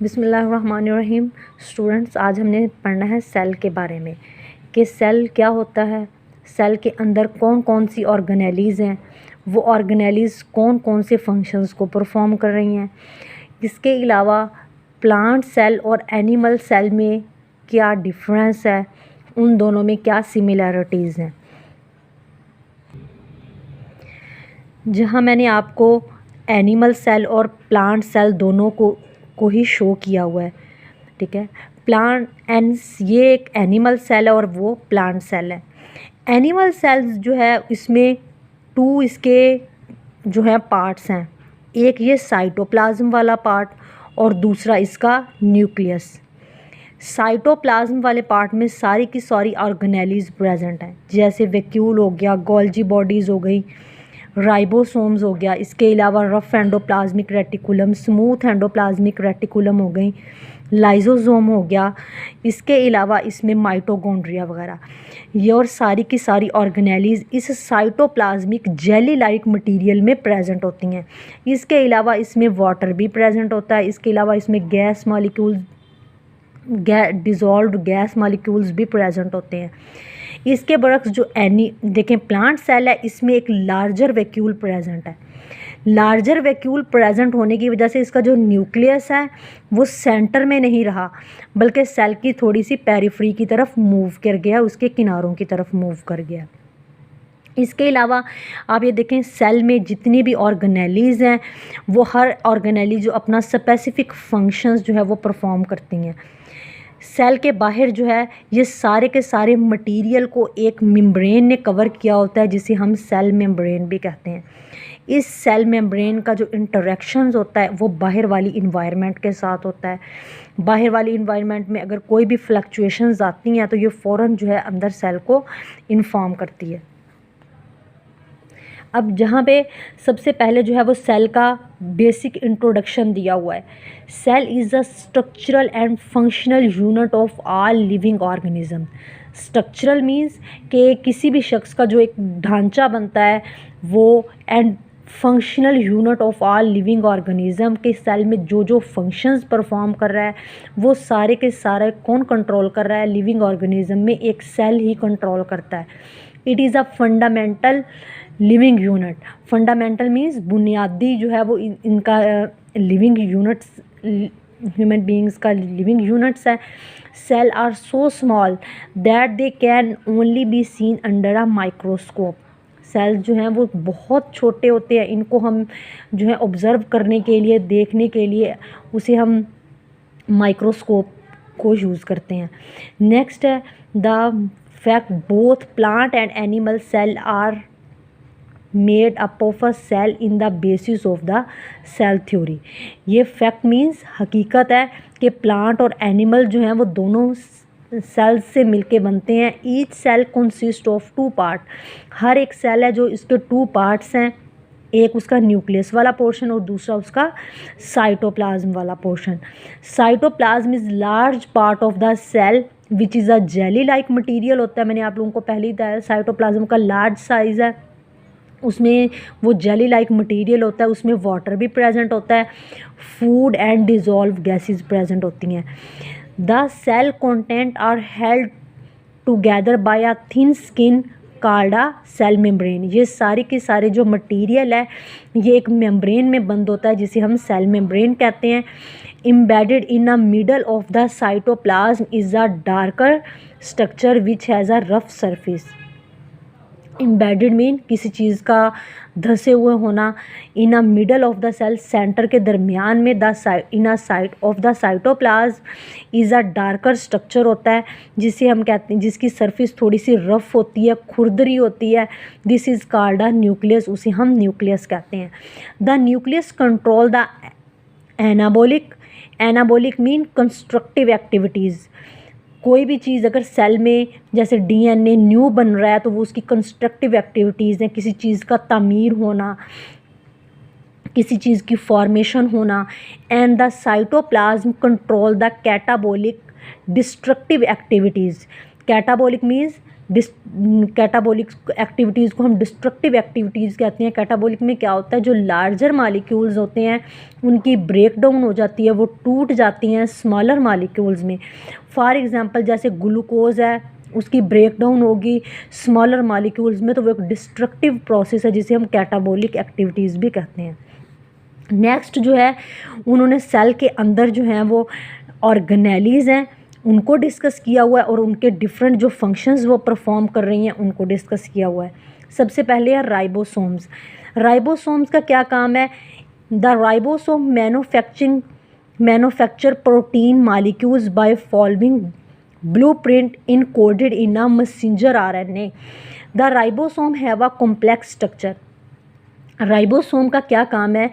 बिस्मिल्लाहिर्रहमानिर्रहीम। स्टूडेंट्स, आज हमने पढ़ना है सेल के बारे में कि सेल क्या होता है, सेल के अंदर कौन कौन सी ऑर्गेनेलीज़ हैं, वो ऑर्गेनेलीज़ कौन कौन से फंक्शंस को परफॉर्म कर रही हैं। इसके अलावा प्लांट सेल और एनिमल सेल में क्या डिफरेंस है, उन दोनों में क्या सिमिलैरिटीज़ हैं। जहाँ मैंने आपको एनिमल सेल और प्लांट सेल दोनों को ही शो किया हुआ है, ठीक है। ये एक एनिमल सेल है और वो प्लांट सेल है। एनिमल सेल्स जो है इसमें इसके जो है पार्ट्स हैं, एक ये साइटोप्लाज्म वाला पार्ट और दूसरा इसका न्यूक्लियस। साइटोप्लाज्म वाले पार्ट में सारी की सारी ऑर्गेनेलीज प्रेजेंट हैं, जैसे वैक्यूल हो गया, गोल्जी बॉडीज़ हो गई, राइबोसोम्स हो गया। इसके अलावा rough endoplasmic reticulum, smooth endoplasmic reticulum हो गई, लाइजोसोम हो गया। इसके अलावा इसमें माइटोकॉन्ड्रिया वगैरह, ये और सारी की सारी ऑर्गेनेलीज इस साइटोप्लाज्मिक जेली लाइक मटेरियल में प्रेजेंट होती हैं। इसके अलावा इसमें वाटर भी प्रेजेंट होता है। इसके अलावा इसमें gas molecules, dissolved gas molecules भी प्रेजेंट होते हैं। इसके बरक्स जो देखें प्लांट सेल है, इसमें एक लार्जर वैक्यूल प्रेजेंट है। लार्जर वैक्यूल प्रेजेंट होने की वजह से इसका जो न्यूक्लियस है वो सेंटर में नहीं रहा, बल्कि सेल की थोड़ी सी पेरिफेरी की तरफ मूव कर गया, उसके किनारों की तरफ मूव कर गया। इसके अलावा आप ये देखें सेल में जितनी भी ऑर्गेनेलीज़ हैं वो हर ऑर्गेनेली जो अपना स्पेसिफिक फंक्शंस जो है वो परफॉर्म करती हैं। सेल के बाहर जो है ये सारे के सारे मटेरियल को एक मेम्ब्रेन ने कवर किया होता है, जिसे हम सेल मेम्ब्रेन भी कहते हैं। इस सेल मेम्ब्रेन का जो इंटरेक्शंस होता है वो बाहर वाली इन्वायरमेंट के साथ होता है। बाहर वाली इन्वायरमेंट में अगर कोई भी फ्लक्चुएशंस आती हैं तो ये फ़ौरन जो है अंदर सेल को इन्फॉर्म करती है। अब जहाँ पे सबसे पहले जो है वो सेल का बेसिक इंट्रोडक्शन दिया हुआ है। Cell is a structural and functional unit of all living organism. Structural means कि किसी भी शख्स का जो एक ढांचा बनता है वो, and functional unit of all living organism के सेल में जो जो फंक्शंस परफॉर्म कर रहा है वो सारे के सारे कौन कंट्रोल कर रहा है, लिविंग ऑर्गेनिज्म में एक सेल ही कंट्रोल करता है। It is a fundamental living unit. Fundamental means बुनियादी जो है वो इनका लिविंग यूनिट्स, ह्यूमन बींग्स का लिविंग यूनिट्स है। Cell are so small that they can only be seen under a microscope. Cell जो हैं वो बहुत छोटे होते हैं, इनको हम जो है ऑब्ज़र्व करने के लिए, देखने के लिए उसे हम माइक्रोस्कोप को यूज़ करते हैं। नेक्स्ट है the fact both plant and animal cell are made up of a cell in the basis of the cell theory. ये फैक्ट मीन्स हकीकत है कि प्लांट और एनिमल जो हैं वो दोनों सेल्स से मिलके बनते हैं। Each cell consist of 2 part. हर एक सेल है जो इसके 2 पार्ट्स हैं, एक उसका न्यूक्लियस वाला पोर्शन और दूसरा उसका साइटोप्लाज्म वाला portion. Cytoplasm is large part of the cell which is a jelly like material होता है। मैंने आप लोगों को पहले ही बताया साइटोप्लाज्म का लार्ज साइज़ है, उसमें वो जेली लाइक मटेरियल होता है, उसमें वाटर भी प्रेजेंट होता है, food and dissolve gases present होती हैं। The cell content are held together by a thin skin called a cell membrane. ये सारे के सारे जो मटेरियल है ये एक मेम्ब्रेन में बंद होता है, जिसे हम सेल मेम्ब्रेन कहते हैं। Embedded in a middle of the cytoplasm is a darker structure which has a rough surface. Embedded mean किसी चीज़ का धसे हुए होना। In a middle of the cell, centre के दरमियान में, in a side of the cytoplasm is a darker structure होता है, जिसे हम कहते हैं, जिसकी सरफेस थोड़ी सी रफ होती है, खुरदरी होती है। This is called a nucleus, उसे हम न्यूक्लियस कहते हैं। The nucleus control the anabolic. Anabolic mean constructive activities. कोई भी चीज़ अगर सेल में जैसे डीएनए न्यू बन रहा है तो वो उसकी कंस्ट्रक्टिव एक्टिविटीज़ हैं, किसी चीज़ का तामीर होना, किसी चीज़ की फॉर्मेशन होना। And the cytoplasm control the catabolic destructive activities. Catabolic means catabolic activities को हम डिस्ट्रक्टिव एक्टिविटीज़ कहते हैं। कैटाबॉलिक में क्या होता है, जो लार्जर मालिक्यूल्स होते हैं उनकी ब्रेक डाउन हो जाती है, वो टूट जाती हैं स्मॉलर मालिक्यूल्स में। फॉर एग्जांपल जैसे ग्लूकोज है, उसकी ब्रेक डाउन होगी स्मॉलर मालिक्यूल्स में, तो वो एक डिस्ट्रक्टिव प्रोसेस है जिसे हम कैटाबॉलिक एक्टिविटीज़ भी कहते हैं। नेक्स्ट जो है उन्होंने सेल के अंदर जो हैं वो ऑर्गेनेलीज़ हैं उनको डिस्कस किया हुआ है, और उनके डिफरेंट जो फंक्शंस वो परफॉर्म कर रही हैं उनको डिस्कस किया हुआ है। सबसे पहले है राइबोसोम्स। राइबोसोम्स का क्या काम है, the ribosome manufacture protein molecules by following blueprint encoded in a messenger RNA. The ribosome have a complex structure. Ribosome का क्या काम है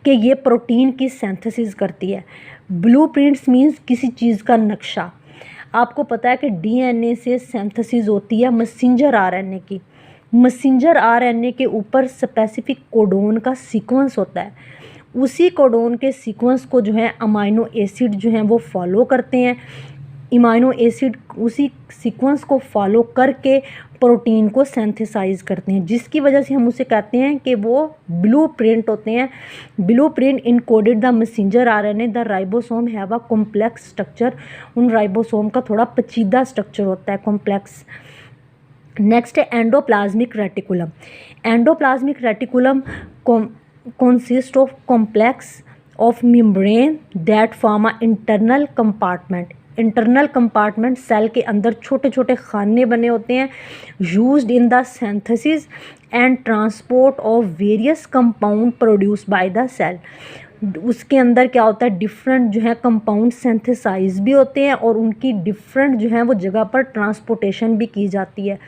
कि ये प्रोटीन की सिंथेसिस करती है। ब्लूप्रिंट्स मीन्स किसी चीज़ का नक्शा। आपको पता है कि डीएनए से सिंथेसिस होती है मैसेंजर आरएनए की। मैसेंजर आरएनए के ऊपर स्पेसिफिक कोडोन का सीक्वेंस होता है। उसी कोडोन के सीक्वेंस को जो है अमाइनो एसिड जो हैं वो फॉलो करते हैं। इमाइनो एसिड उसी सीक्वेंस को फॉलो करके प्रोटीन को सिंथेसाइज करते हैं, जिसकी वजह से हम उसे कहते हैं कि वो ब्लूप्रिंट होते हैं। Blueprint encoded the messenger RNA. The ribosome have a complex structure. उन राइबोसोम का थोड़ा पेचीदा स्ट्रक्चर होता है, कॉम्प्लेक्स। नेक्स्ट है endoplasmic reticulum. Endoplasmic reticulum consist of complex of membrane that form a internal compartment। Internal compartment cell के अंदर छोटे छोटे खाने बने होते हैं, used in the synthesis and transport of various compound produce by the cell. उसके अंदर क्या होता है, डिफरेंट जो है कंपाउंड सिंथेसाइज भी होते हैं और उनकी डिफरेंट जो है वो जगह पर ट्रांसपोर्टेशन भी की जाती है।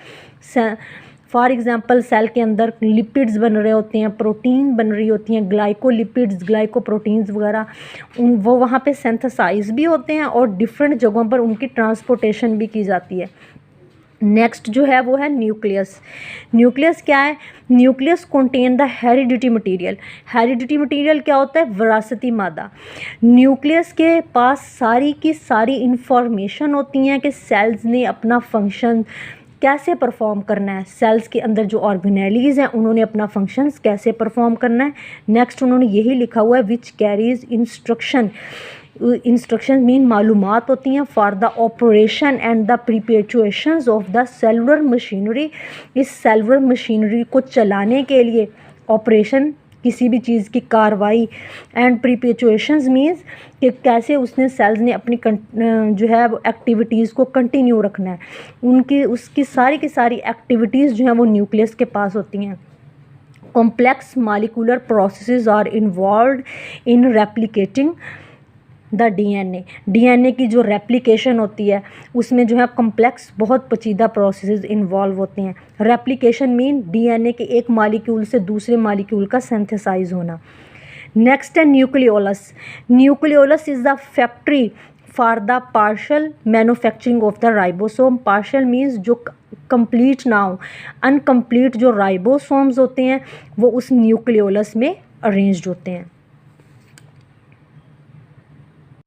फॉर एग्जांपल सेल के अंदर लिपिड्स बन रहे होते हैं, प्रोटीन बन रही होती हैं, ग्लाइकोलिपिड्स, ग्लाइकोप्रोटीन्स वगैरह, वो वहाँ पे सिंथेसाइज भी होते हैं और डिफरेंट जगहों पर उनकी ट्रांसपोर्टेशन भी की जाती है। नेक्स्ट जो है वो है न्यूक्लियस। न्यूक्लियस क्या है, nucleus contain the heredity material. Heredity material क्या होता है, विरासती मादा। न्यूक्लियस के पास सारी की सारी इंफॉर्मेशन होती हैं कि सेल्स ने अपना फंक्शन कैसे परफॉर्म करना है, सेल्स के अंदर जो ऑर्गेनेलीज़ हैं उन्होंने अपना फंक्शंस कैसे परफॉर्म करना है। नेक्स्ट उन्होंने यही लिखा हुआ है which carries instruction. Instruction mean मालूमात होती हैं for the operation and the perpetuations of the cellular machinery. इस सेलुलर मशीनरी को चलाने के लिए ऑपरेशन, किसी भी चीज़ की कार्रवाई, एंड प्रिपेचुएशंस मीन्स कि कैसे उसने सेल्स ने अपनी जो है वो एक्टिविटीज़ को कंटिन्यू रखना है। उनकी उसकी सारी की सारी एक्टिविटीज़ जो हैं वो न्यूक्लियस के पास होती हैं। Complex molecular processes are involved in replicating the DNA. DNA की जो रेप्लिकेशन होती है उसमें जो है कॉम्प्लेक्स बहुत पेचीदा प्रोसेसेस इन्वॉल्व होते हैं। रेप्लिकेशन मीन डीएनए के एक मॉलिक्यूल से दूसरे मॉलिक्यूल का सिंथेसाइज होना। नेक्स्ट है nucleolus. Nucleolus is the factory for the partial manufacturing of the ribosome. Partial means जो कंप्लीट ना हो, अनकम्प्लीट जो राइबोसोम्स होते हैं वो उस न्यूक्लियोलस में अरेंज्ड होते हैं।